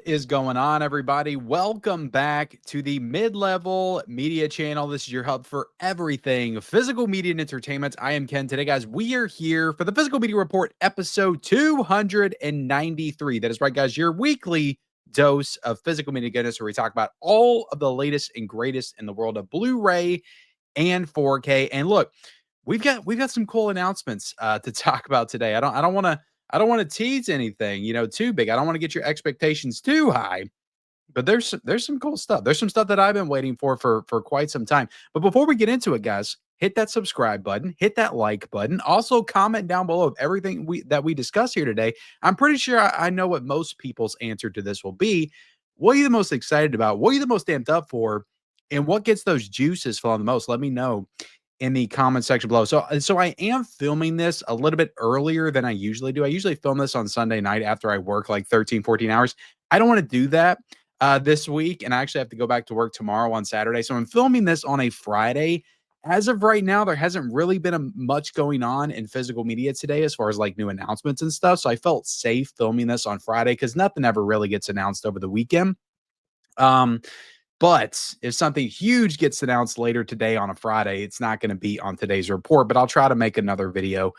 What is going on, everybody? Welcome back to the Mid-Level Media Channel. This is your hub for everything physical media and entertainment. I am Ken. Today, guys, we are here for the Physical Media Report, episode 293. That is right, guys, your weekly dose of physical media goodness, where we talk about all of the latest and greatest in the world of Blu-ray and 4K. And look, we've got some cool announcements to talk about today. I don't want to tease anything, too big. I don't want to get your expectations too high, but there's some cool stuff. There's some stuff that I've been waiting for quite some time. But before we get into it, guys, hit that subscribe button, hit that like button. Also, comment down below of everything we discuss here today. I'm pretty sure I know what most people's answer to this will be. What are you the most excited about? What are you the most amped up for? And what gets those juices flowing the most? Let me know in the comment section below. So I am filming this a little bit earlier than I usually do. I usually film this on Sunday night after I work like 13, 14 hours. I don't want to do that this week, and I actually have to go back to work tomorrow on Saturday. So I'm filming this on a Friday. As of right now, there hasn't really been much going on in physical media today as far as like new announcements and stuff. So I felt safe filming this on Friday because nothing ever really gets announced over the weekend. Um, but if something huge gets announced later today on a Friday, it's not going to be on today's report. But I'll try to make another video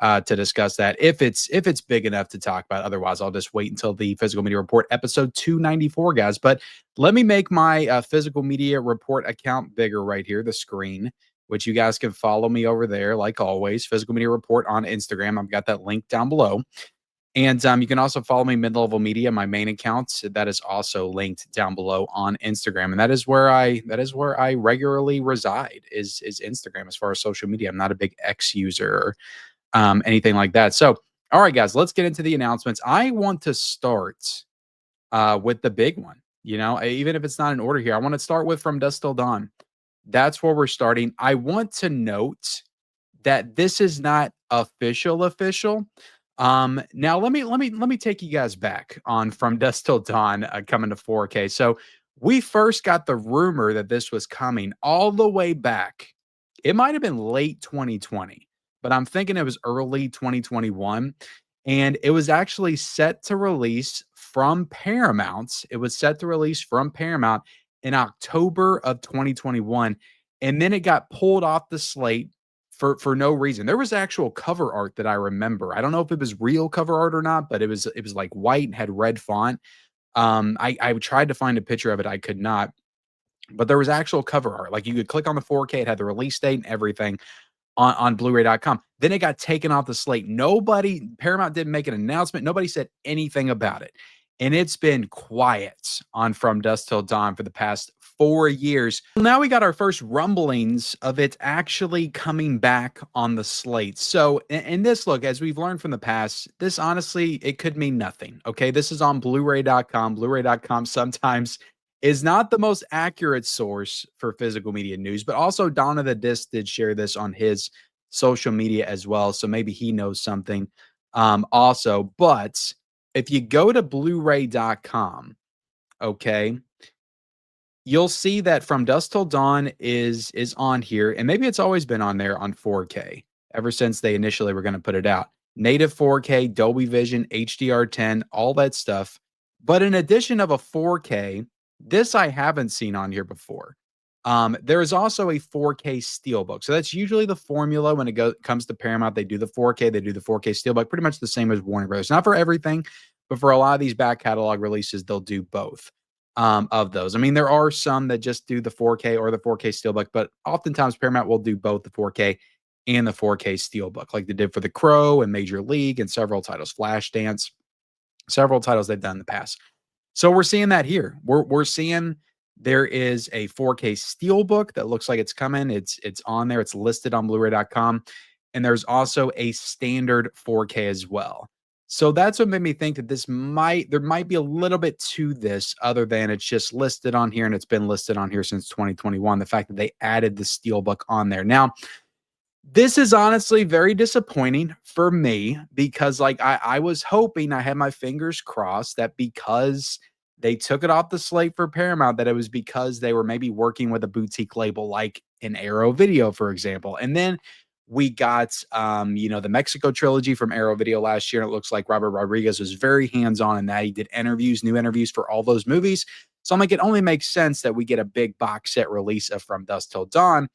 to discuss that if it's big enough to talk about. Otherwise, I'll just wait until the Physical Media Report episode 294, guys. But let me make my Physical Media Report account bigger right here, the screen, which you guys can follow me over there, like always. Physical Media Report on Instagram. I've got that link down below. And you can also follow me, Mid-Level Media, my main account. That is also linked down below on Instagram, and that is where I regularly reside. Is Instagram as far as social media. I'm not a big X user or anything like that. So, all right, guys, let's get into the announcements. I want to start with the big one. Even if it's not in order here, I want to start with From Dusk Till Dawn. That's where we're starting. I want to note that this is not official. Now let me take you guys back on From Dusk Till Dawn coming to 4K. So we first got the rumor that this was coming all the way back. It might have been late 2020, but I'm thinking it was early 2021. And it was actually set to release from Paramount. It was set to release from Paramount in October of 2021. And then it got pulled off the slate for no reason. There was actual cover art that I remember. I don't know if it was real cover art or not, but it was like white and had red font. I tried to find a picture of it. I could not. But there was actual cover art. Like you could click on the 4K, it had the release date and everything on Blu-ray.com. Then it got taken off the slate. Paramount didn't make an announcement. Nobody said anything about it. And it's been quiet on From Dusk Till Dawn for the past 4 years. Now we got our first rumblings of it actually coming back on the slate. So in this look, as we've learned from the past, this honestly, it could mean nothing. Okay. This is on Blu-ray.com. Blu-ray.com sometimes is not the most accurate source for physical media news, but also Donna the Disc did share this on his social media as well. So maybe he knows something also. But if you go to Blu-ray.com, okay, you'll see that From Dusk Till Dawn is on here, and maybe it's always been on there on 4K ever since they initially were going to put it out. Native 4K, Dolby Vision, HDR10, all that stuff. But in addition of a 4K, this I haven't seen on here before. There is also a 4K Steelbook. So that's usually the formula when it comes to Paramount. They do the 4K, they do the 4K Steelbook, pretty much the same as Warner Bros. Not for everything, but for a lot of these back catalog releases, they'll do both of those. I mean, there are some that just do the 4K or the 4K Steelbook, but oftentimes Paramount will do both the 4K and the 4K Steelbook, like they did for The Crow and Major League and several titles, Flashdance, several titles they've done in the past. So we're seeing that here. We're seeing there is a 4K Steelbook that looks like it's coming. It's on there. It's listed on Blu-ray.com. And there's also a standard 4K as well. So that's what made me think that there might be a little bit to this other than it's just listed on here and it's been listed on here since 2021. The fact that they added the Steelbook on there. Now, this is honestly very disappointing for me because like I was hoping, I had my fingers crossed that because they took it off the slate for Paramount, that it was because they were maybe working with a boutique label like an Arrow Video, for example. And then We got, the Mexico trilogy from Arrow Video last year. And it looks like Robert Rodriguez was very hands-on in that. He did new interviews for all those movies. So I'm like, it only makes sense that we get a big box set release of From Dusk Till Dawn.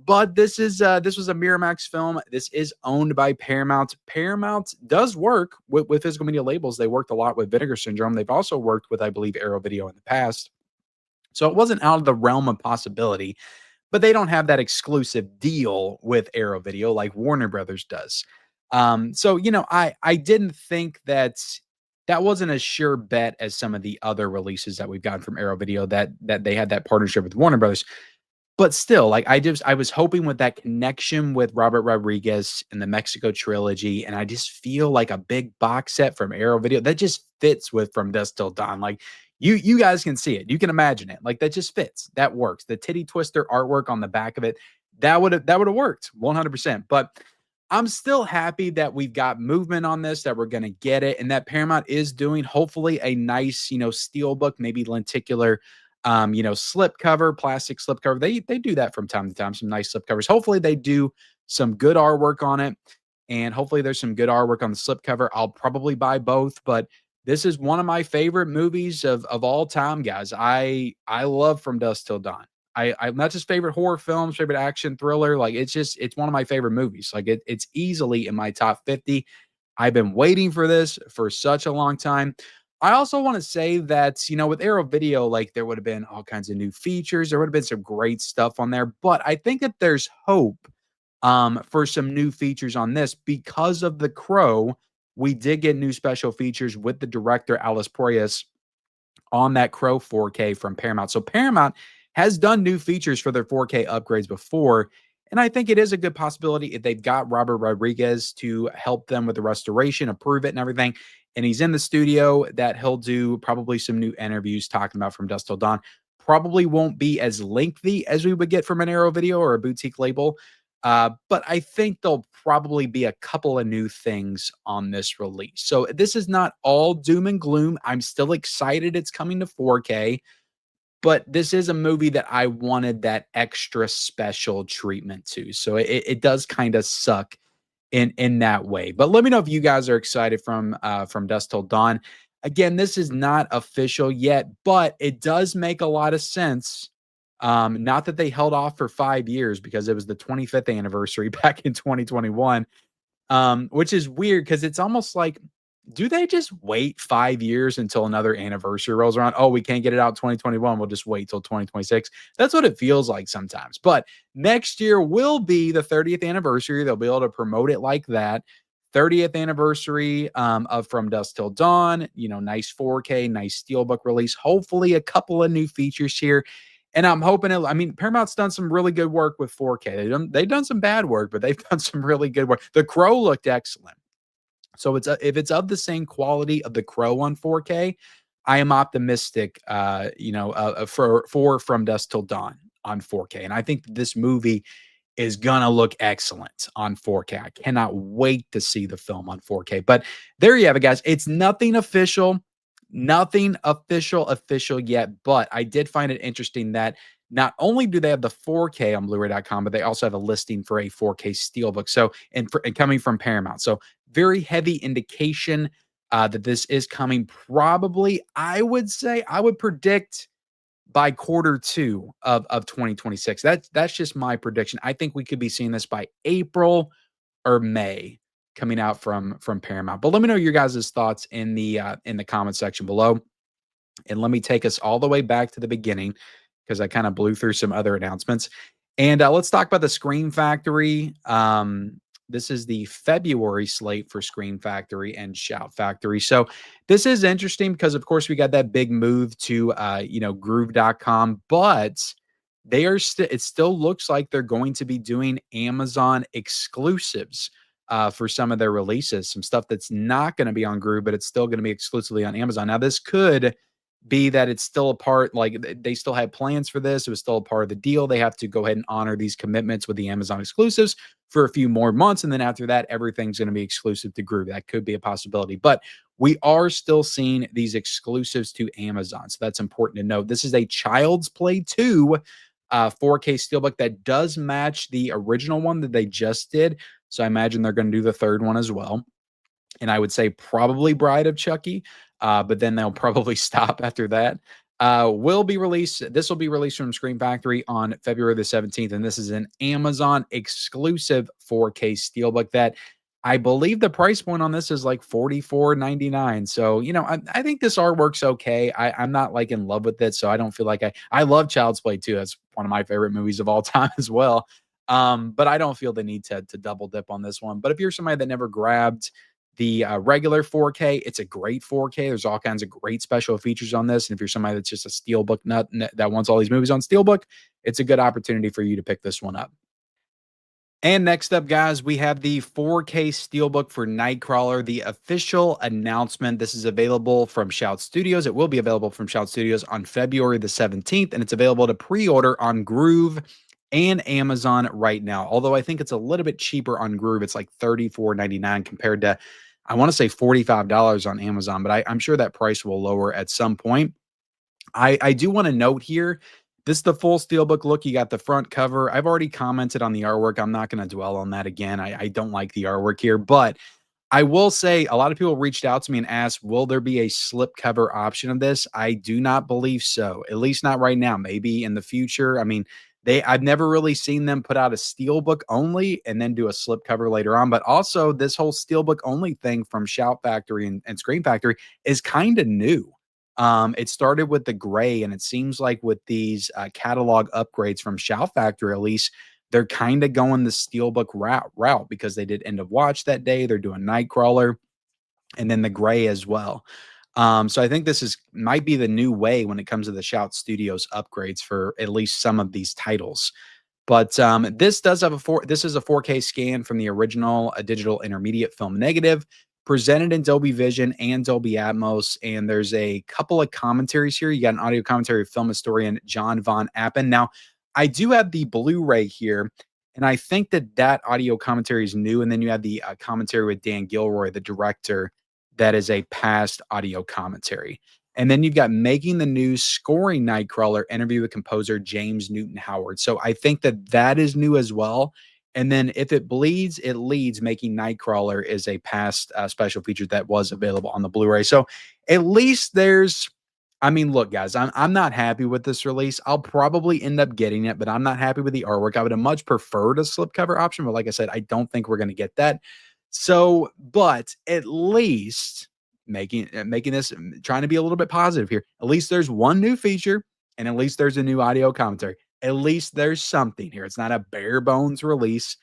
But this was a Miramax film. This is owned by Paramount. Paramount does work with physical media labels. They worked a lot with Vinegar Syndrome. They've also worked with, I believe, Arrow Video in the past. So it wasn't out of the realm of possibility, but they don't have that exclusive deal with Arrow Video like Warner Brothers does. I didn't think that wasn't a sure bet as some of the other releases that we've gotten from Arrow Video that they had that partnership with Warner Brothers. But still, like I was hoping with that connection with Robert Rodriguez and the Mexico trilogy, and I just feel like a big box set from Arrow Video that just fits with From Dusk Till Dawn. Like you guys can see it, you can imagine it. Like that just fits, that works. The titty twister artwork on the back of it, that would have worked 100%. But I'm still happy that we've got movement on this, that we're going to get it, and that Paramount is doing hopefully a nice, steelbook, maybe lenticular slip cover, plastic slip cover. They do that from time to time, some nice slip covers. Hopefully they do some good artwork on it, and hopefully there's some good artwork on the slip cover. I'll probably buy both, but this is one of my favorite movies of all time, guys. I love From Dusk Till Dawn. I'm not just favorite horror films, favorite action thriller. Like it's one of my favorite movies. Like it's easily in my top 50. I've been waiting for this for such a long time. I also want to say that, with Arrow Video, like there would have been all kinds of new features. There would have been some great stuff on there, but I think that there's hope for some new features on this because of The Crow. We did get new special features with the director, Alice Proyas, on that Crow 4K from Paramount. So Paramount has done new features for their 4K upgrades before. And I think it is a good possibility if they've got Robert Rodriguez to help them with the restoration, approve it and everything. And he's in the studio, that he'll do probably some new interviews talking about From Dusk Till Dawn. Probably won't be as lengthy as we would get from an Arrow Video or a boutique label. But I think there'll probably be a couple of new things on this release. So this is not all doom and gloom. I'm still excited it's coming to 4K, but this is a movie that I wanted that extra special treatment to. So it does kind of suck in that way. But let me know if you guys are excited from Dusk Till Dawn. Again, this is not official yet, but it does make a lot of sense. Not that they held off for 5 years, because it was the 25th anniversary back in 2021, which is weird because it's almost like, do they just wait 5 years until another anniversary rolls around? Oh, we can't get it out 2021. We'll just wait till 2026. That's what it feels like sometimes. But next year will be the 30th anniversary. They'll be able to promote it like that. 30th anniversary of From Dusk Till Dawn. Nice 4K, nice steelbook release. Hopefully a couple of new features here. And I'm hoping Paramount's done some really good work with 4K. They've done some bad work, but they've done some really good work. The Crow looked excellent. So if it's of the same quality of The Crow on 4K, I am optimistic, for From Dusk Till Dawn on 4K. And I think this movie is gonna look excellent on 4K. I cannot wait to see the film on 4K. But there you have it, guys. It's nothing official yet, but I did find it interesting that not only do they have the 4K on Blu-ray.com, but they also have a listing for a 4K steelbook. So, and coming from Paramount. So very heavy indication that this is coming probably, I would predict by Q2 of 2026. That's just my prediction. I think we could be seeing this by April or May coming out from Paramount. But let me know your guys' thoughts in the comment section below. And let me take us all the way back to the beginning, because I kind of blew through some other announcements. And let's talk about the Scream Factory. This is the February slate for Scream Factory and Shout Factory. So this is interesting because, of course, we got that big move to, Groove.com, but it still looks like they're going to be doing Amazon exclusives for some of their releases, some stuff that's not going to be on Groove, but it's still going to be exclusively on Amazon. Now, this could be that it's still a part, like they still had plans for this. It was still a part of the deal. They have to go ahead and honor these commitments with the Amazon exclusives for a few more months. And then after that, everything's going to be exclusive to Groove. That could be a possibility, but we are still seeing these exclusives to Amazon. So that's important to note. This is a Child's Play 2 4K Steelbook that does match the original one that they just did. So I imagine they're going to do the third one as well. And I would say probably Bride of Chucky, but then they'll probably stop after that. Will be released. This will be released from Scream Factory on February the 17th, and this is an Amazon exclusive 4K Steelbook that I believe the price point on this is like 44.99. So, I think this artwork's okay. I'm not like in love with it, so I don't feel like I love Child's Play too. That's one of my favorite movies of all time as well. But I don't feel the need to double dip on this one. But if you're somebody that never grabbed the regular 4K, it's a great 4K. There's all kinds of great special features on this. And if you're somebody that's just a Steelbook nut that wants all these movies on Steelbook, it's a good opportunity for you to pick this one up. And next up, guys, we have the 4K Steelbook for Nightcrawler, the official announcement. This is available from Shout Studios. It will be available from Shout Studios on February the 17th, and it's available to pre-order on Groove and Amazon right now. Although I think it's a little bit cheaper on Groove. It's like $34.99 compared to, I want to say $45 on Amazon, but I'm sure that price will lower at some point. I do want to note here, this is the full steelbook look. You got the front cover. I've already commented on the artwork. I'm not going to dwell on that again. I don't like the artwork here, but I will say a lot of people reached out to me and asked, will there be a slipcover option of this? I do not believe so, at least not right now. Maybe in the future. I mean, I've never really seen them put out a steelbook only and then do a slipcover later on. But also, this whole steelbook only thing from Shout Factory and Screen Factory is kind of new. It started with the gray, and it seems like with these catalog upgrades from Shout Factory, at least, they're kind of going the steelbook route because they did End of Watch that day. They're doing Nightcrawler and then the gray as well. So I think this might be the new way when it comes to the Shout Studios upgrades for at least some of these titles. But this does have this is a 4K scan from the original digital intermediate film negative, presented in Dolby Vision and Dolby Atmos. And there's a couple of commentaries here. You got an audio commentary of film historian John Von Appen. Now, I do have the Blu-ray here, and I think that audio commentary is new. And then you have the commentary with Dan Gilroy, the director, that is a past audio commentary. And then you've got Making the News, Scoring Nightcrawler, interview with composer James Newton Howard. So I think that is new as well. And then if it bleeds, it leads. Making Nightcrawler is a past special feature that was available on the Blu-ray. So at least I mean, look, guys, I'm not happy with this release. I'll probably end up getting it, but I'm not happy with the artwork. I would have much preferred a slipcover option, but like I said, I don't think we're going to get that. So, but at least making this trying to be a little bit positive here. At least there's one new feature, and at least there's a new audio commentary. At least there's something here. It's not a bare bones release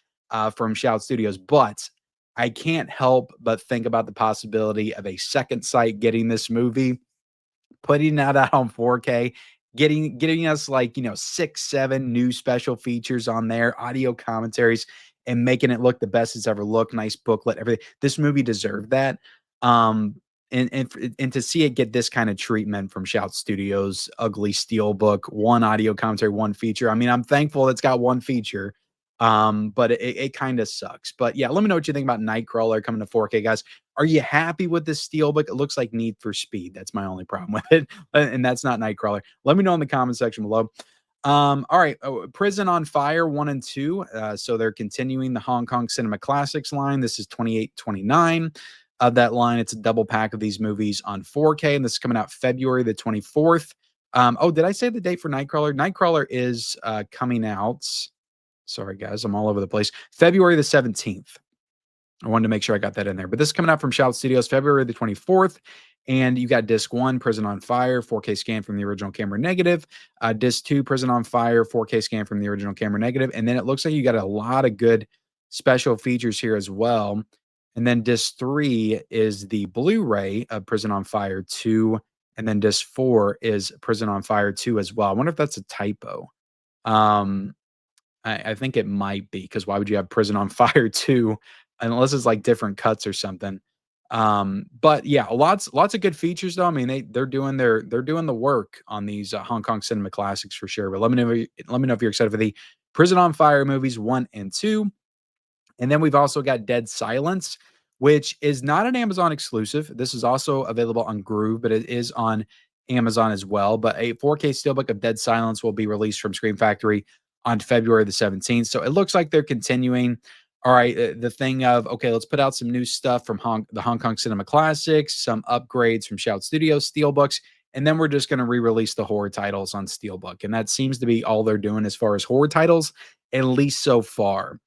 from Shout Studios, but I can't help but think about the possibility of a second site getting this movie, putting that out on 4K, getting us like, 6, 7 new special features on there, audio commentaries, and making it look the best it's ever looked. Nice booklet, everything. This movie deserved that. Um, and to see it get this kind of treatment from Shout Studios, ugly steelbook, one audio commentary, one feature. I mean, I'm thankful it's got one feature. But it kind of sucks. But yeah, let me know what you think about Nightcrawler coming to 4K, guys. Are you happy with this steelbook? It looks like Need for Speed. That's my only problem with it. And that's not Nightcrawler. Let me know in the comment section below. All right. Prison on Fire 1 and 2. So they're continuing the Hong Kong Cinema Classics line. This is 28.29 of that line. It's a double pack of these movies on 4K, and this is coming out February the 24th. Did I say the date for Nightcrawler? Nightcrawler is coming out. Sorry, guys, I'm all over the place. February the 17th. I wanted to make sure I got that in there. But this is coming out from Shout Studios February the 24th. And you got Disc 1, Prison on Fire, 4K scan from the original camera negative. Disc 2, Prison on Fire, 4K scan from the original camera negative. And then it looks like you got a lot of good special features here as well. And then Disc 3 is the Blu-ray of Prison on Fire 2. And then Disc 4 is Prison on Fire 2 as well. I wonder if that's a typo. I think it might be, because why would you have Prison on Fire 2 unless it's like different cuts or something? But yeah, lots of good features though. I mean, they're doing the work on these Hong Kong Cinema Classics for sure. But let me know if you're excited for the Prison on Fire movies 1 and 2. And then we've also got Dead Silence, which is not an Amazon exclusive. This is also available on Groove, but it is on Amazon as well. But a 4K steelbook of Dead Silence will be released from Scream Factory on February the 17th. So it looks like they're continuing. All right, the thing of okay, let's put out some new stuff from the Hong Kong Cinema Classics, some upgrades from Shout Studios steelbooks, and then we're just going to re-release the horror titles on steelbook, and that seems to be all they're doing as far as horror titles, at least so far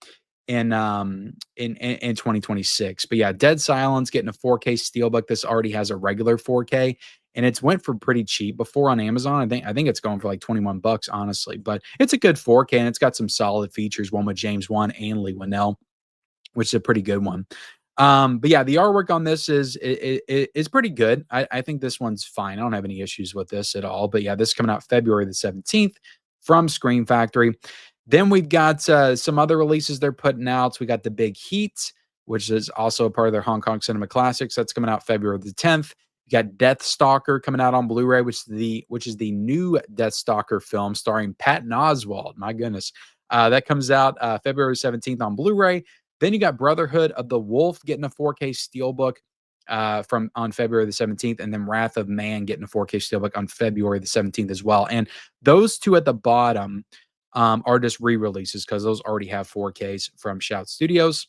in 2026. But yeah, Dead Silence getting a 4K steelbook. This already has a regular 4K and it's went for pretty cheap before on Amazon. I think it's going for like 21 bucks honestly, but it's a good 4K and it's got some solid features, one with James Wan and Lee Winnell, which is a pretty good one. But yeah, the artwork on this is pretty good. I think this one's fine. I don't have any issues with this at all. But yeah, this is coming out February the 17th from Scream Factory. Then we've got some other releases they're putting out. So we got The Big Heat, which is also a part of their Hong Kong Cinema Classics. That's coming out February the 10th. You got Death Stalker coming out on Blu-ray, which is the new Death Stalker film starring Patton Oswalt. My goodness. That comes out February 17th on Blu-ray. Then you got Brotherhood of the Wolf getting a 4K steelbook from on February the 17th, and then Wrath of Man getting a 4K steelbook on February the 17th as well. And those two at the bottom are just re-releases because those already have 4Ks from Shout Studios.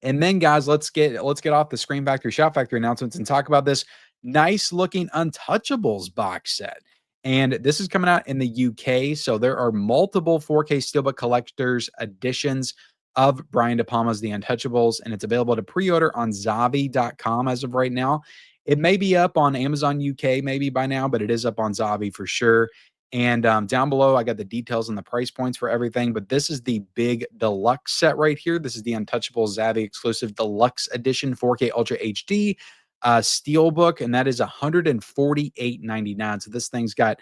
And then, guys, let's get off the Scream Factory, Shout Factory announcements and talk about this nice looking Untouchables box set. And this is coming out in the UK. So there are multiple 4K Steelbook collectors editions of Brian De Palma's The Untouchables, and it's available to pre-order on Zavi.com as of right now. It may be up on Amazon UK maybe by now, but it is up on Zavi for sure. And down below, I got the details and the price points for everything. But this is the big deluxe set right here. This is the Untouchables Zavi exclusive deluxe edition 4K Ultra HD steelbook, and that is $148.99. So this thing's got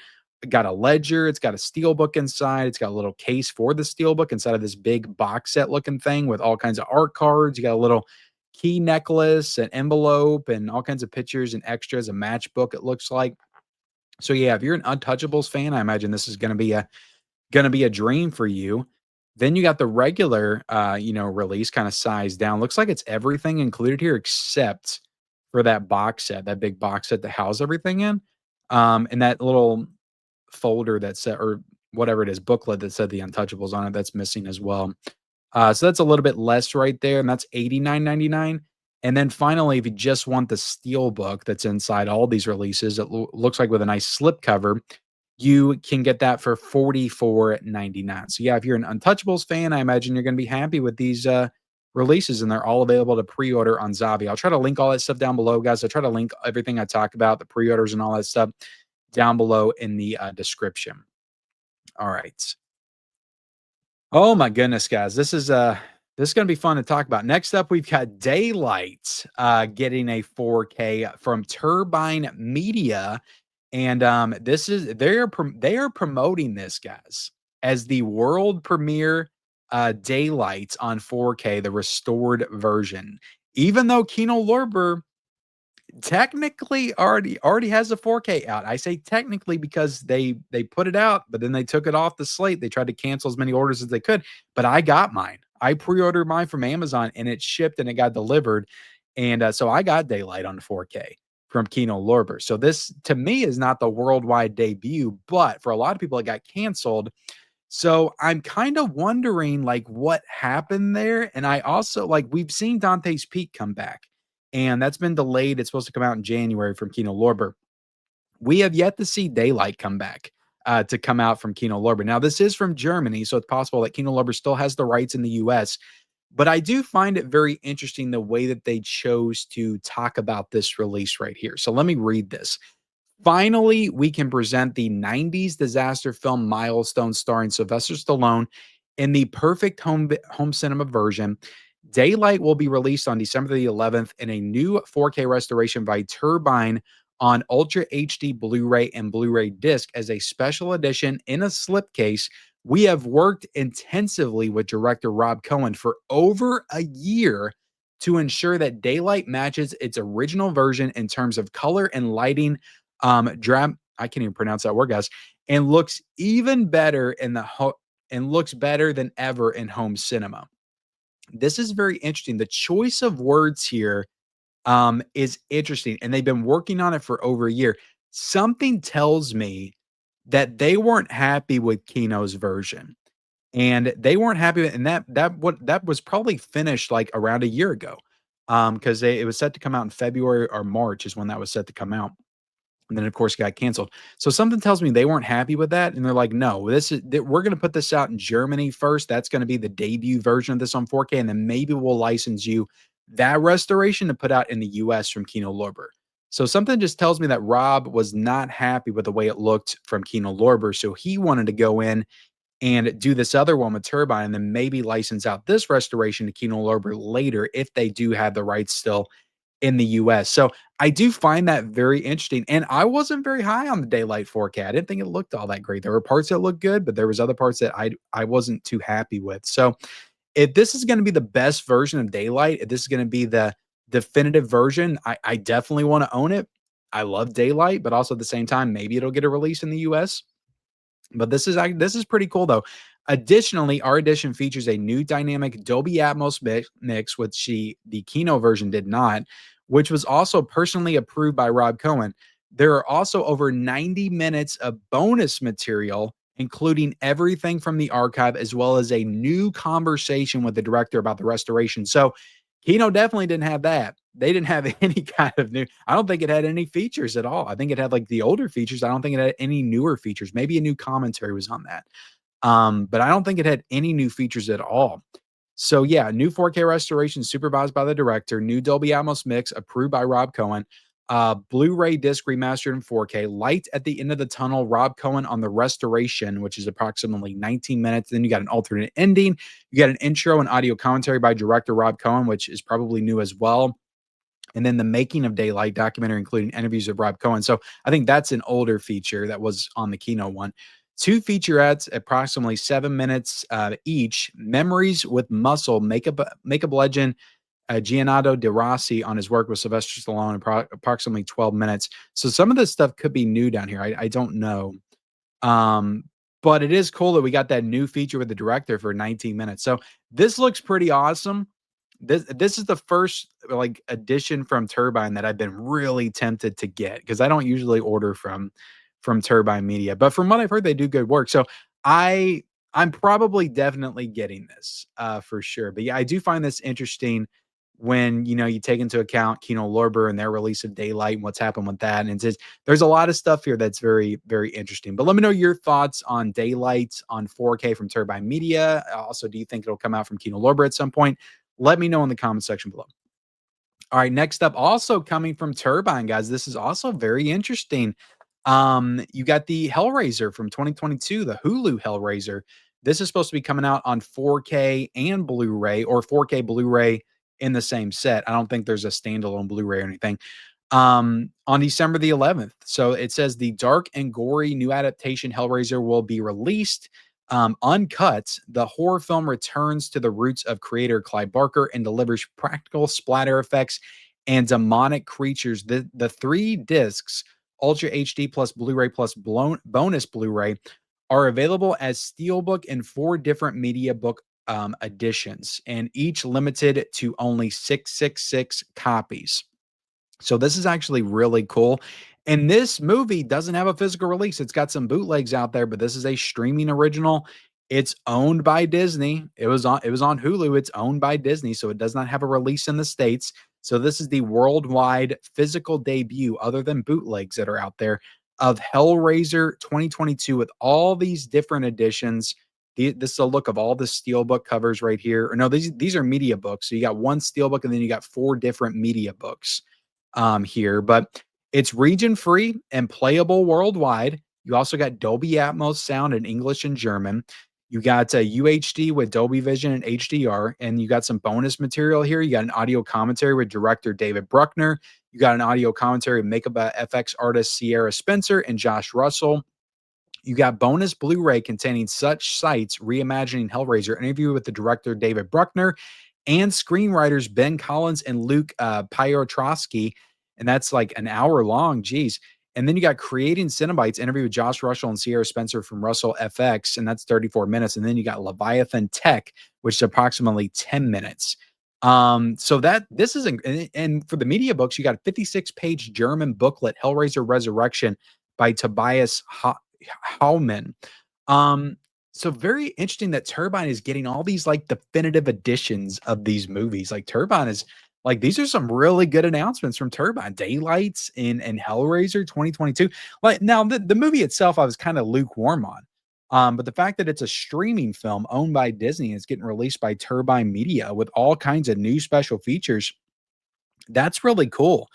a ledger, it's got a steelbook inside, it's got a little case for the steelbook inside of this big box set looking thing with all kinds of art cards. You got a little key necklace, an envelope, and all kinds of pictures and extras, a matchbook, it looks like. So yeah, if you're an Untouchables fan, I imagine this is gonna be a dream for you. Then you got the regular release kind of sized down. Looks like it's everything included here except for that box set, that big box set to house everything in. And that little folder that said or whatever it is, booklet that said the Untouchables on it, that's missing as well. So that's a little bit less right there, and that's $89.99. And then finally, if you just want the steel book that's inside all these releases, it looks like with a nice slip cover, you can get that for $44.99. So yeah, if you're an Untouchables fan, I imagine you're going to be happy with these releases, and they're all available to pre-order on Zavi. I'll try to link all that stuff down below, guys. I try to link everything I talk about, the pre-orders and all that stuff, down below in the description. All right. Oh my goodness, guys. This is gonna be fun to talk about. Next up, we've got Daylight getting a 4K from Turbine Media. And this is they are promoting this, guys, as the world premiere Daylight on 4K, the restored version. Even though Kino Lorber technically already has a 4K out. I say technically because they put it out, but then they took it off the slate. They tried to cancel as many orders as they could, but I got mine. I pre-ordered mine from Amazon and it shipped and it got delivered. And so I got Daylight on 4K from Kino Lorber. So this to me is not the worldwide debut, but for a lot of people it got canceled. So I'm kind of wondering like what happened there. And I also like we've seen Dante's Peak come back and that's been delayed. It's supposed to come out in January from Kino Lorber. We have yet to see Daylight come back to come out from Kino Lorber. Now, this is from Germany, so it's possible that Kino Lorber still has the rights in the US. But I do find it very interesting the way that they chose to talk about this release right here. So let me read this. Finally, we can present the 90s disaster film milestone starring Sylvester Stallone in the perfect home cinema version. Daylight will be released on December the 11th in a new 4K restoration by Turbine on Ultra HD Blu-ray and Blu-ray disc as a special edition in a slipcase. We have worked intensively with director Rob Cohen for over a year to ensure that Daylight matches its original version in terms of color and lighting. I can't even pronounce that word, guys, and looks even better and looks better than ever in home cinema. This is very interesting. The choice of words here is interesting, and they've been working on it for over a year. something tells me that they weren't happy with Kino's version, and they weren't happy with and that was probably finished, like, around a year ago, because it was set to come out in February or March is when that was set to come out. And then, of course, it got canceled. So something tells me they weren't happy with that, and they're like, "No, we're gonna put this out in Germany first. That's gonna be the debut version of this on 4K, and then maybe we'll license you that restoration to put out in the US from Kino Lorber." So something just tells me that Rob was not happy with the way it looked from Kino Lorber, so he wanted to go in and do this other one with Turbine, and then maybe license out this restoration to Kino Lorber later if they do have the rights still in the US. So I do find that very interesting. And I wasn't very high on the Daylight 4K. I didn't think it looked all that great. There were parts that looked good, but there was other parts that I wasn't too happy with. So if this is going to be the best version of Daylight, if this is going to be the definitive version, I definitely want to own it. I love Daylight, but also at the same time, maybe it'll get a release in the US. But this is pretty cool though. Additionally, our edition features a new dynamic Dolby Atmos mix, which the Kino version did not, which was also personally approved by Rob Cohen. There are also over 90 minutes of bonus material, including everything from the archive, as well as a new conversation with the director about the restoration. So Kino definitely didn't have that. They didn't have any kind of new. I don't think it had any features at all. I think it had like the older features. I don't think it had any newer features. Maybe a new commentary was on that. But I don't think it had any new features at all. So yeah, new 4K restoration supervised by the director, new Dolby Atmos mix approved by Rob Cohen, Blu-ray disc remastered in 4K, light at the end of the tunnel, Rob Cohen on the restoration, which is approximately 19 minutes. Then you got an alternate ending. You got an intro and audio commentary by director Rob Cohen, which is probably new as well. And then the making of Daylight documentary, including interviews of Rob Cohen. So I think that's an older feature that was on the Kino one. Two featurettes, approximately 7 minutes each. Memories with Muscle, Makeup Legend, Giannato De Rossi on his work with Sylvester Stallone, approximately 12 minutes. So some of this stuff could be new down here. I don't know. Um, but it is cool that we got that new feature with the director for 19 minutes. So this looks pretty awesome. This is the first like addition from Turbine that I've been really tempted to get because I don't usually order from Turbine Media, but from what I've heard, they do good work. So I I'm probably definitely getting this for sure. But yeah, I do find this interesting when you take into account Kino Lorber and their release of Daylight and what's happened with that. And it's just, there's a lot of stuff here that's very, very interesting. But let me know your thoughts on Daylight on 4K from Turbine Media. Also, do you think it'll come out from Kino Lorber at some point? Let me know in the comment section below. All right, next up, also coming from Turbine, guys. This is also very interesting. You got the Hellraiser from 2022, the Hulu Hellraiser. This is supposed to be coming out on 4K and Blu-ray, or 4K Blu-ray in the same set. I don't think there's a standalone Blu-ray or anything. On December the 11th. So it says the dark and gory new adaptation Hellraiser will be released uncut. The horror film returns to the roots of creator Clive Barker and delivers practical splatter effects and demonic creatures. The three discs, Ultra HD plus Blu-ray plus bonus Blu-ray, are available as Steelbook in 4 different media book editions, and each limited to only 666 copies. So this is actually really cool. And this movie doesn't have a physical release. It's got some bootlegs out there, but this is a streaming original. It's owned by Disney. It was on Hulu. It's owned by Disney, so it does not have a release in the States. So this is the worldwide physical debut, other than bootlegs that are out there, of Hellraiser 2022 with all these different editions. This is a look of all the steelbook covers right here. Or no, these are media books. So you got one steelbook and then you got 4 different media books here, but it's region free and playable worldwide. You also got Dolby Atmos sound in English and German. You got UHD with Dolby Vision and HDR, and you got some bonus material here. You got an audio commentary with director David Bruckner. You got an audio commentary with makeup FX artist Sierra Spencer and Josh Russell. You got bonus Blu-ray containing such sites reimagining Hellraiser, interview with the director David Bruckner and screenwriters Ben Collins and Luke Piotrowski, and that's like an hour long. Geez. And then you got Creating Cenobites, interview with Josh Russell and Sierra Spencer from Russell FX, and that's 34 minutes. And then you got Leviathan Tech, which is approximately 10 minutes. So that this is and for the media books, you got a 56-page German booklet, Hellraiser Resurrection by Tobias Haumann. Um, so very interesting that Turbine is getting all these like definitive editions of these movies. Like Turbine is like these are some really good announcements from Turbine. Daylights and Hellraiser 2022. Like now the movie itself, I was kind of lukewarm on. But the fact that it's a streaming film owned by Disney and it's getting released by Turbine Media with all kinds of new special features, that's really cool.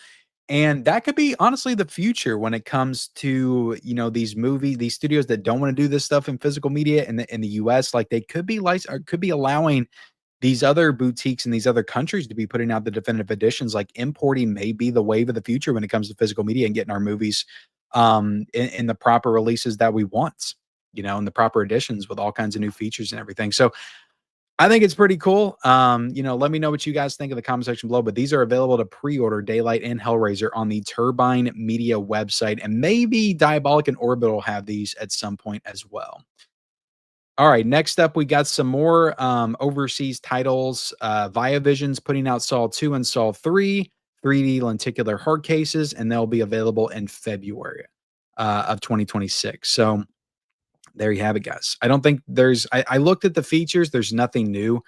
And that could be honestly the future when it comes to, these studios that don't want to do this stuff in physical media in the US. Like they could be or could be allowing these other boutiques in these other countries to be putting out the definitive editions. Like importing may be the wave of the future when it comes to physical media and getting our movies in the proper releases that we want, in the proper editions with all kinds of new features and everything. So I think it's pretty cool. Let me know what you guys think in the comment section below. But these are available to pre-order, Daylight and Hellraiser, on the Turbine Media website, and maybe Diabolic and Orbit will have these at some point as well. All right, next up, we got some more overseas titles. Viavision's putting out Saw 2 and Saw 3, 3D lenticular hard cases, and they'll be available in February of 2026. So there you have it, guys. I don't think I looked at the features. There's nothing new.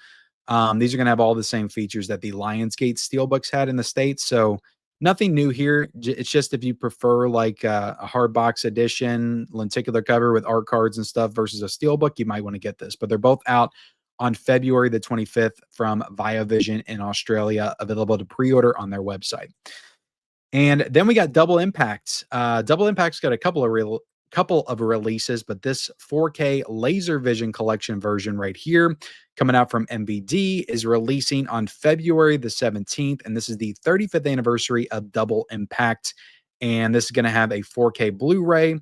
These are going to have all the same features that the Lionsgate Steelbooks had in the States. So nothing new here. It's just if you prefer like a hard box edition, lenticular cover with art cards and stuff versus a Steelbook, you might want to get this. But they're both out on February the 25th from Viavision in Australia, available to pre-order on their website. And then we got Double Impact. Double Impact's got a couple of releases, but this 4K Laser Vision Collection version right here, coming out from MVD, is releasing on February the 17th, and this is the 35th anniversary of Double Impact. And this is going to have a 4K Blu-ray,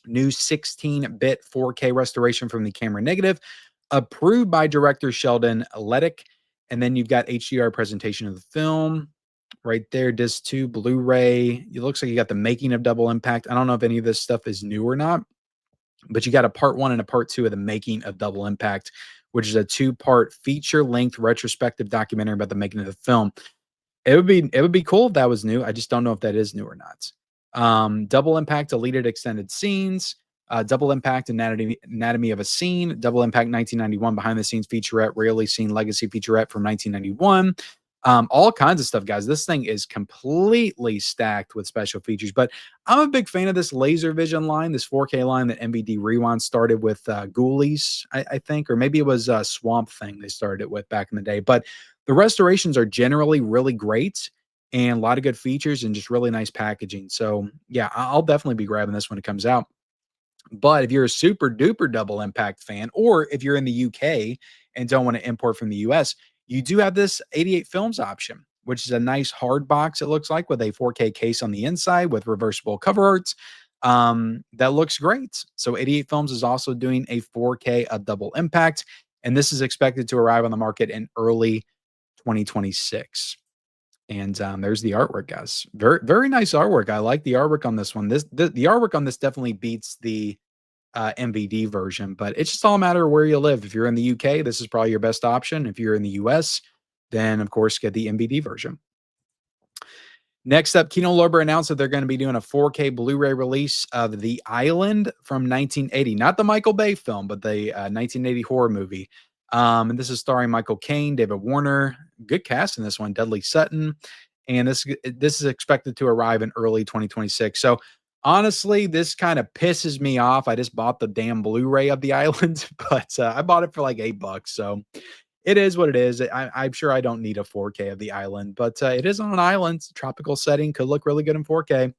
new 16-bit 4K restoration from the camera negative, approved by director Sheldon Leddick. And then you've got HDR presentation of the film right there, disc 2, Blu-ray. It looks like you got the making of Double Impact. I don't know if any of this stuff is new or not, but you got a part 1 and a part 2 of the making of Double Impact, which is a 2-part feature-length retrospective documentary about the making of the film. It would be cool if that was new. I just don't know if that is new or not. Double Impact deleted extended scenes, Double Impact Anatomy of a Scene, Double Impact 1991 behind the scenes featurette, rarely seen legacy featurette from 1991. All kinds of stuff, guys. This thing is completely stacked with special features, but I'm a big fan of this laser vision line, this 4K line that MVD Rewind started with Ghoulies, I think, or maybe it was Swamp Thing they started it with back in the day. But the restorations are generally really great and a lot of good features and just really nice packaging. So yeah, I'll definitely be grabbing this when it comes out. But if you're a super duper Double Impact fan, or if you're in the UK and don't want to import from the US, you do have this 88 films option, which is a nice hard box, it looks like, with a 4K case on the inside with reversible cover arts. That looks great. So 88 Films is also doing a 4K of Double Impact, and this is expected to arrive on the market in early 2026. And there's the artwork, guys. Very, very nice artwork. I like the artwork on this one. The artwork on this definitely beats the MVD version, but it's just all a matter of where you live. If you're in the UK, this is probably your best option. If you're in the US, then of course get the MVD version. Next up, Kino Lorber announced that they're going to be doing a 4K Blu-ray release of The Island from 1980, not the Michael Bay film, but the 1980 horror movie. And this is starring Michael Caine, David Warner, good cast in this one, Dudley Sutton, and this is expected to arrive in early 2026. So honestly, this kind of pisses me off. I just bought the damn Blu-ray of The Island, but I bought it for like $8. So it is what it is. I'm sure I don't need a 4K of The Island, but it is on an island, tropical setting, could look really good in 4K.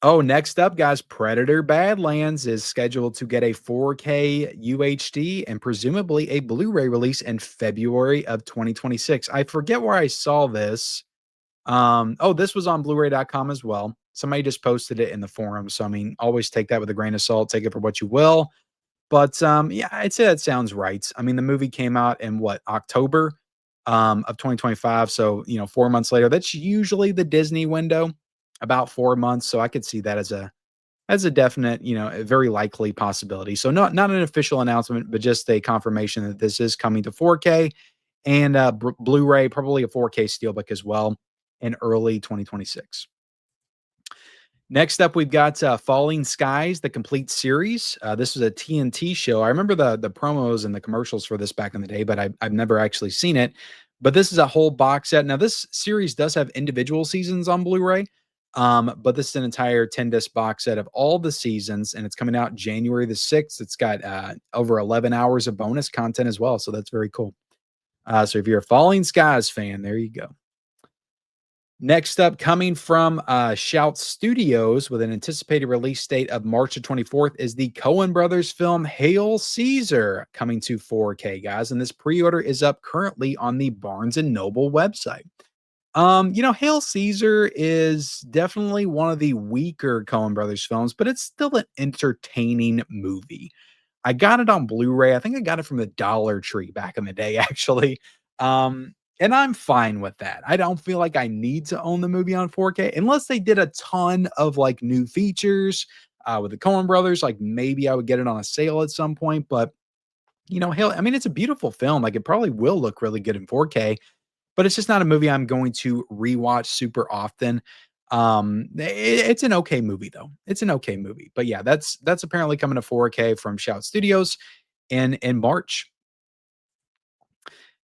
Oh, next up, guys, Predator Badlands is scheduled to get a 4K UHD and presumably a Blu-ray release in February of 2026. I forget where I saw this. Oh, this was on Blu-ray.com as well. Somebody just posted it in the forum. So, I mean, always take that with a grain of salt. Take it for what you will. But yeah, I'd say that sounds right. I mean, the movie came out in what, October of 2025. So, 4 months later, that's usually the Disney window, about 4 months. So I could see that as a as a definite, a very likely possibility. So not an official announcement, but just a confirmation that this is coming to 4K and Blu-ray, probably a 4K steelbook as well in early 2026. Next up, we've got Falling Skies, the complete series. This was a TNT show. I remember the promos and the commercials for this back in the day, but I've never actually seen it. But this is a whole box set. Now, this series does have individual seasons on Blu-ray, but this is an entire 10-disc box set of all the seasons, and it's coming out January the 6th. It's got over 11 hours of bonus content as well, so that's very cool. So if you're a Falling Skies fan, there you go. Next up, coming from Shout Studios with an anticipated release date of March the 24th is the Coen Brothers film Hail Caesar, coming to 4K, guys. And this pre-order is up currently on the Barnes& and Noble website. Hail Caesar is definitely one of the weaker Coen Brothers films, but it's still an entertaining movie. I got it on Blu-ray. I think I got it from the Dollar Tree back in the day, actually. And I'm fine with that. I don't feel like I need to own the movie on 4K unless they did a ton of like new features with the Coen brothers. Like maybe I would get it on a sale at some point, but hell, I mean, it's a beautiful film. Like it probably will look really good in 4K, but it's just not a movie I'm going to rewatch super often. It's an okay movie though. It's an okay movie, but yeah, that's apparently coming to 4K from Shout Studios in March.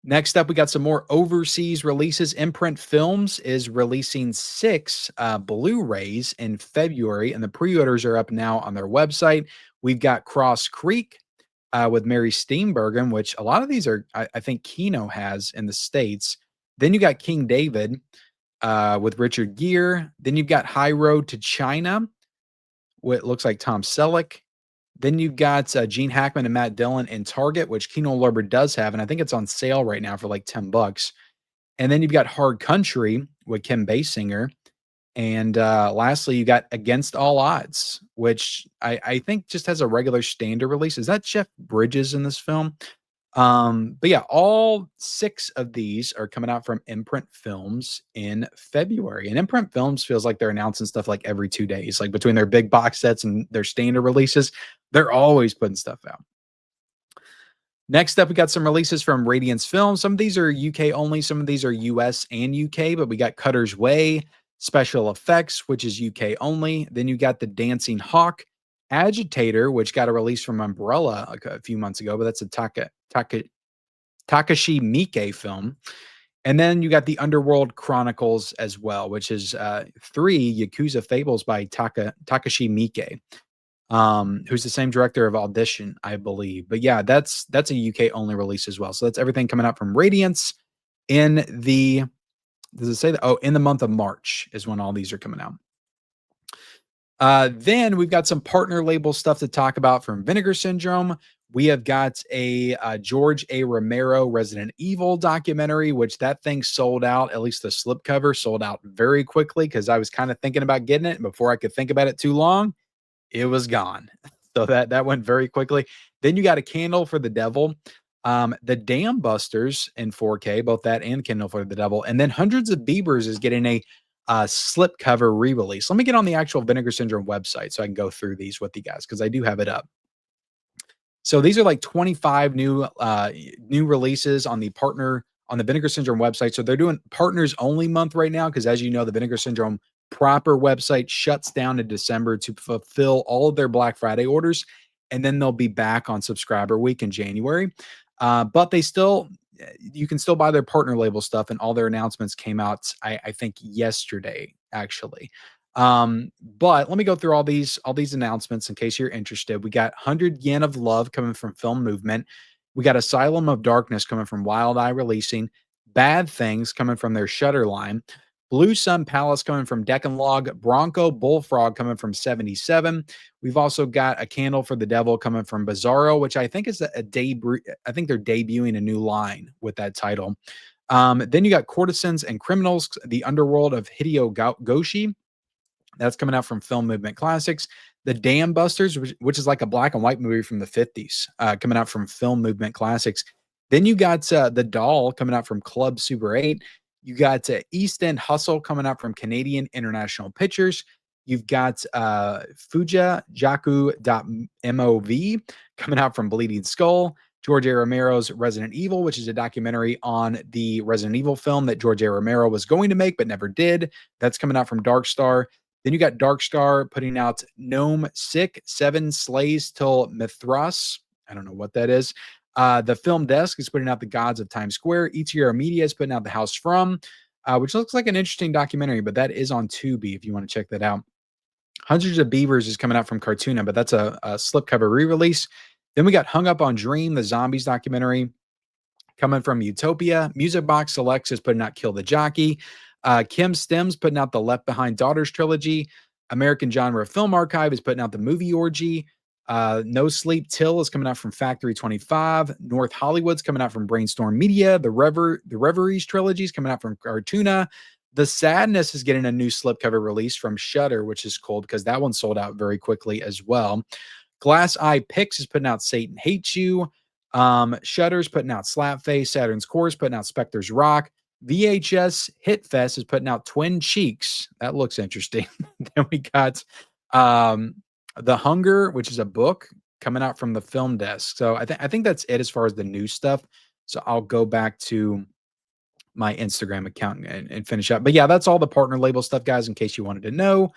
Next up, we got some more overseas releases. Imprint Films is releasing 6 Blu-rays in February, and the pre-orders are up now on their website. We've got Cross Creek with Mary Steenburgen, which a lot of these are, I think Kino has in the States. Then you got King David with Richard Gere. Then you've got High Road to China, what looks like Tom Selleck. Then you've got Gene Hackman and Matt Dillon in Target, which Kino Lorber does have, and I think it's on sale right now for like $10. And then you've got Hard Country with Kim Basinger. And lastly, you got Against All Odds, which I think just has a regular standard release. Is that Jeff Bridges in this film? But yeah, all 6 of these are coming out from Imprint Films in February. And Imprint Films feels like they're announcing stuff like every 2 days, like between their big box sets and their standard releases, they're always putting stuff out. Next up, we got some releases from Radiance Films. Some of these are UK only, some of these are US and UK, but we got Cutter's Way, Special Effects, which is UK only. Then you got The Dancing Hawk, Agitator, which got a release from Umbrella a few months ago, but that's a Takashi Miike film. And then you got The Underworld Chronicles as well, which is 3 Yakuza Fables by Takashi Miike, who's the same director of Audition, I believe. But yeah, that's a UK only release as well. So that's everything coming out from Radiance in the, does it say that? Oh, in the month of March is when all these are coming out. Then we've got some partner label stuff to talk about from Vinegar Syndrome. We have got a George A. Romero Resident Evil documentary, which that thing sold out, at least the slipcover sold out very quickly because I was kind of thinking about getting it. And before I could think about it too long, it was gone. So that went very quickly. Then you got A Candle for the Devil, the Dam Busters in 4K, both that and Candle for the Devil. And then Hundreds of Beavers is getting a slipcover re-release. Let me get on the actual Vinegar Syndrome website so I can go through these with you guys because I do have it up. So these are like 25 new releases on the Vinegar Syndrome website. So they're doing partners only month right now because, as you know, the Vinegar Syndrome proper website shuts down in December to fulfill all of their Black Friday orders, and then they'll be back on subscriber week in January. But you can still buy their partner label stuff, and all their announcements came out, I think yesterday, actually. But let me go through all these announcements in case you're interested. We got 100 Yen of Love coming from Film Movement. We got Asylum of Darkness coming from Wild Eye releasing. Bad Things coming from their Shutter line. Blue Sun Palace coming from Decalogue. Bronco Bullfrog coming from 77. We've also got A Candle for the Devil coming from Bizarro, which I think is a debut. I think they're debuting a new line with that title. Then you got Courtesans and Criminals, the Underworld of Hideo Goshi. That's coming out from Film Movement Classics. The Dam Busters, which is like a black and white movie from the 50s, coming out from Film Movement Classics. Then you got The Doll coming out from Club Super 8. You got East End Hustle coming out from Canadian International Pictures. You've got fujajaku.mov coming out from Bleeding Skull. George A. Romero's Resident Evil, which is a documentary on the Resident Evil film that George A. Romero was going to make but never did. That's coming out from Dark Star. Then you got Dark Star putting out Gnome Sick, Seven Slays Till Mithras. I don't know what that is. The Film Desk is putting out The Gods of Times Square. Ichiro Media is putting out The House From, which looks like an interesting documentary, but that is on Tubi if you want to check that out. Hundreds of Beavers is coming out from Cartoona, but that's a slipcover re-release. Then we got Hung Up on Dream, the Zombies documentary coming from Utopia. Music Box Selects is putting out Kill the Jockey. Kim Stems putting out the Left Behind Daughters trilogy. American Genre Film Archive is putting out the Movie Orgy. No Sleep Till is coming out from Factory 25. North Hollywood's coming out from Brainstorm Media. The Reveries trilogy is coming out from Cartoona. The Sadness is getting a new slipcover release from Shudder, which is cool because that one sold out very quickly as well. Glass Eye Pix is putting out Satan Hates You. Shudder's putting out Slapface. Saturn's Core is putting out Spectre's Rock. VHS Hitfest is putting out Twin Cheeks. That looks interesting. Then we got The Hunger, which is a book coming out from the Film Desk. So I think that's it as far as the new stuff. So I'll go back to my Instagram account and finish up. But yeah, that's all the partner label stuff, guys, in case you wanted to know.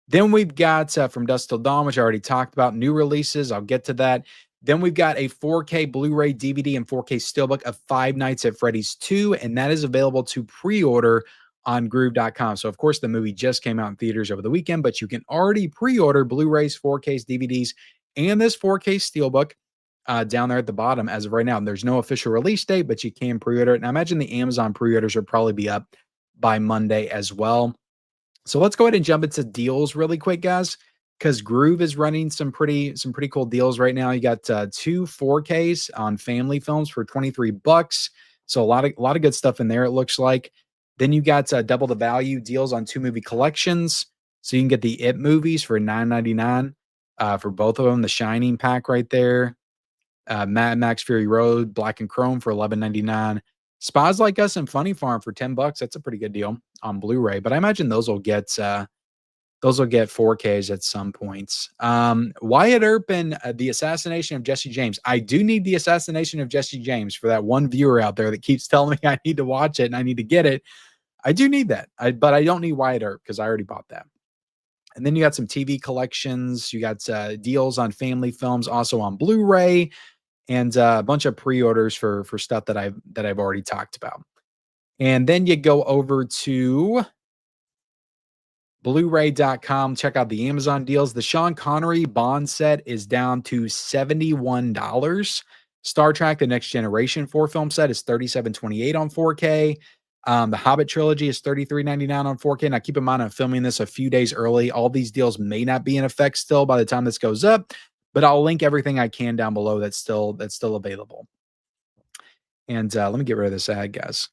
Then we've got from Dusk Till Dawn, which I already talked about, new releases. I'll get to that. Then we've got a 4K Blu-ray, DVD, and 4K Steelbook of Five Nights at Freddy's 2, and that is available to pre-order on Groove.com. So, of course, the movie just came out in theaters over the weekend, but you can already pre-order Blu-rays, 4Ks, DVDs, and this 4K Steelbook down there at the bottom as of right now. And there's no official release date, but you can pre-order it. And I imagine the Amazon pre-orders will probably be up by Monday as well. So let's go ahead and jump into deals really quick, guys, because Groove is running some pretty cool deals right now. You got 2 4Ks on family films for $23. So a lot of good stuff in there, it looks like. Then you got double the value deals on 2 movie collections. So you can get the It movies for $9.99 for both of them. The Shining pack right there. Mad Max Fury Road, Black and Chrome for $11.99. Spies Like Us and Funny Farm for $10. That's a pretty good deal on Blu-ray, but I imagine those will get 4Ks at some points. Wyatt Earp and The Assassination of Jesse James. I do need The Assassination of Jesse James for that one viewer out there that keeps telling me I need to watch it and I need to get it. I do need that, but I don't need Wyatt Earp because I already bought that. And then you got some TV collections. You got deals on family films, also on Blu-ray, and a bunch of pre-orders for stuff that I've already talked about. And then you go over to Blu-ray.com, check out the Amazon deals. The Sean Connery Bond set is down to $71. Star Trek: The Next Generation 4-film set is $37.28 on 4K. The Hobbit trilogy is $33.99 on 4K. Now, keep in mind, I'm filming this a few days early. All these deals may not be in effect still by the time this goes up, but I'll link everything I can down below that's still available. And let me get rid of this ad, guys.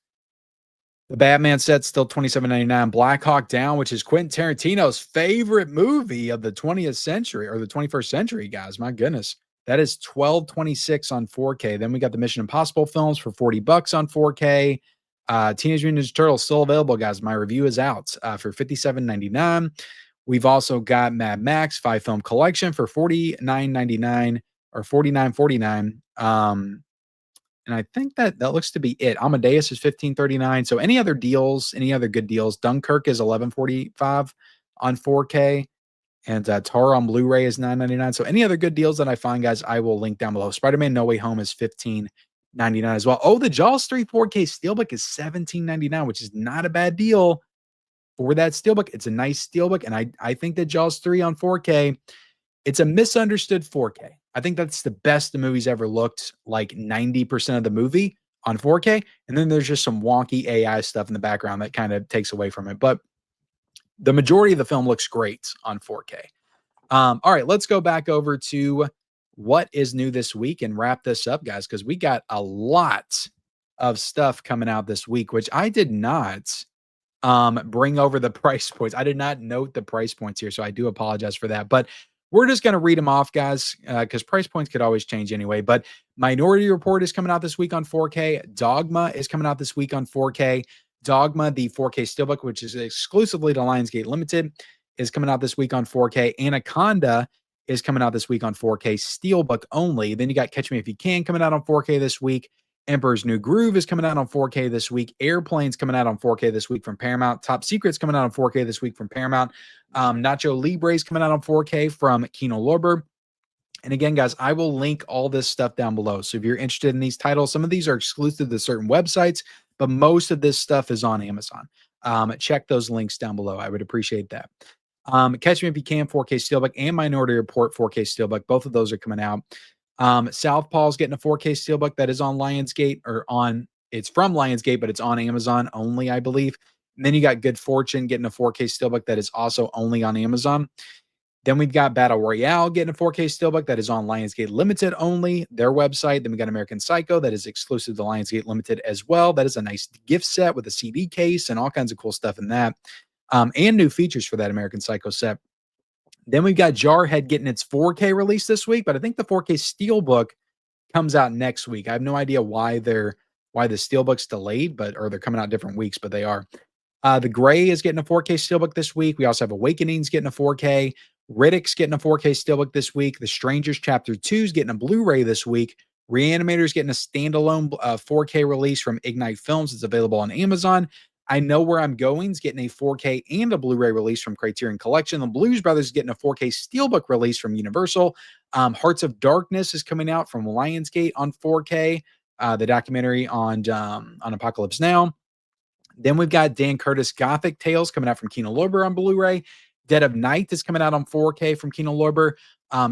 The Batman set's still $27.99. Black Hawk Down, which is Quentin Tarantino's favorite movie of the 20th century or the 21st century, guys. My goodness. That is $12.26 on 4K. Then we got the Mission Impossible films for $40 on 4K. Teenage Mutant Ninja Turtles still available, guys. My review is out for $57.99. We've also got Mad Max 5-film collection for $49.99 or $49.49. And I think that looks to be it. Amadeus is $15.39. So any other deals, any other good deals? Dunkirk is $11.45 on 4K. And Tar on Blu-ray is $9.99. So any other good deals that I find, guys, I will link down below. Spider-Man No Way Home is $15.99 as well. Oh, the Jaws 3 4K Steelbook is $17.99, which is not a bad deal for that Steelbook. It's a nice Steelbook. And I think that Jaws 3 on 4K, it's a misunderstood 4K. I think that's the best the movie's ever looked, like 90% of the movie on 4K. And then there's just some wonky AI stuff in the background that kind of takes away from it. But the majority of the film looks great on 4K. All right, let's go back over to what is new this week and wrap this up, guys, because we got a lot of stuff coming out this week, which I did not bring over the price points. I did not note the price points here, so I do apologize for that. But we're just going to read them off, guys, because price points could always change anyway. But Minority Report is coming out this week on 4K. Dogma is coming out this week on 4K. Dogma, the 4K Steelbook, which is exclusively to Lionsgate Limited, is coming out this week on 4K. Anaconda is coming out this week on 4K, Steelbook only. Then you got Catch Me If You Can coming out on 4K this week. Emperor's New Groove is coming out on 4K this week. Airplane's coming out on 4K this week from Paramount. Top Secret's coming out on 4K this week from Paramount. Nacho Libre's coming out on 4K from Kino Lorber. And again, guys, I will link all this stuff down below. So if you're interested in these titles, some of these are exclusive to certain websites, but most of this stuff is on Amazon. Check those links down below. I would appreciate that. Catch Me If You Can, 4K Steelbook, and Minority Report, 4K Steelbook. Both of those are coming out. Southpaw's getting a 4K Steelbook that is on Lionsgate, it's from Lionsgate, but it's on Amazon only, I believe. And then you got Good Fortune getting a 4K Steelbook that is also only on Amazon. Then we've got Battle Royale getting a 4K Steelbook that is on Lionsgate Limited only, their website. Then we got American Psycho that is exclusive to Lionsgate Limited as well. That is a nice gift set with a CD case and all kinds of cool stuff in that. And new features for that American Psycho set. Then we've got Jarhead getting its 4K release this week, but I think the 4K Steelbook comes out next week. I have no idea why the Steelbook's delayed, or they're coming out different weeks, but they are. The Gray is getting a 4K Steelbook this week. We also have Awakenings getting a 4K. Riddick's getting a 4K Steelbook this week. The Strangers Chapter 2 is getting a Blu-ray this week. Reanimator's getting a standalone 4K release from Ignite Films. It's available on Amazon. I Know Where I'm Going is getting a 4K and a Blu-ray release from Criterion Collection. The Blues Brothers is getting a 4K Steelbook release from Universal. Hearts of Darkness is coming out from Lionsgate on 4K. The documentary on Apocalypse Now. Then we've got Dan Curtis Gothic Tales coming out from Kino Lorber on Blu-ray. Dead of Night is coming out on 4K from Kino Lorber.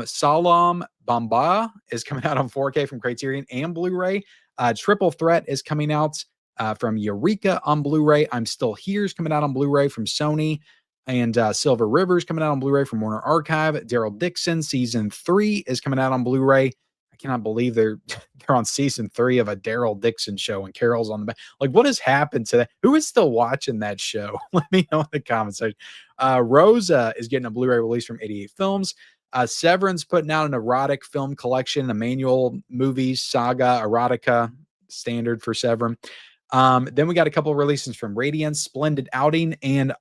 Salam Bamba is coming out on 4K from Criterion and Blu-ray. Triple Threat is coming out from Eureka on Blu-ray. I'm Still Here is coming out on Blu-ray from Sony. And Silver River is coming out on Blu-ray from Warner Archive. Daryl Dixon Season 3 is coming out on Blu-ray. I cannot believe they're on Season 3 of a Daryl Dixon show and Carol's on the back. Like, what has happened to that? Who is still watching that show? Let me know in the comments section. Rosa is getting a Blu-ray release from 88 Films. Severin's putting out an erotic film collection, Emmanuel Movies, Saga, Erotica, standard for Severin. Then we got a couple of releases from Radiance, Splendid Outing, and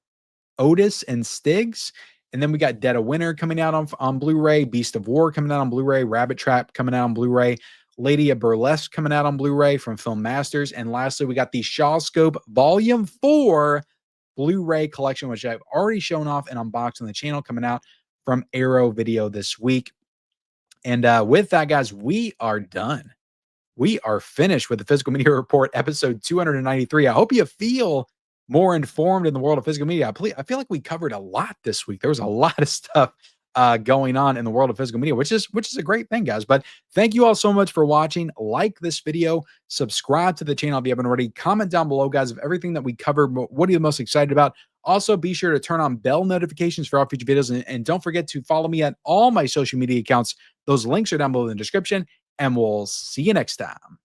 Otis and Stiggs. And then we got Dead of Winter coming out on Blu-ray, Beast of War coming out on Blu-ray, Rabbit Trap coming out on Blu-ray, Lady of Burlesque coming out on Blu-ray from Film Masters. And lastly, we got the Shawscope Volume 4 Blu-ray collection, which I've already shown off and unboxed on the channel, coming out from Arrow Video this week. And with that, guys, we are done. We are finished with the Physical Media Report, episode 293. I hope you feel more informed in the world of physical media. I feel like we covered a lot this week. There was a lot of stuff going on in the world of physical media, which is a great thing, guys. But thank you all so much for watching. Like this video, subscribe to the channel if you haven't already. Comment down below, guys, of everything that we covered. What are you most excited about? Also, be sure to turn on bell notifications for all future videos. And don't forget to follow me at all my social media accounts. Those links are down below in the description. And we'll see you next time.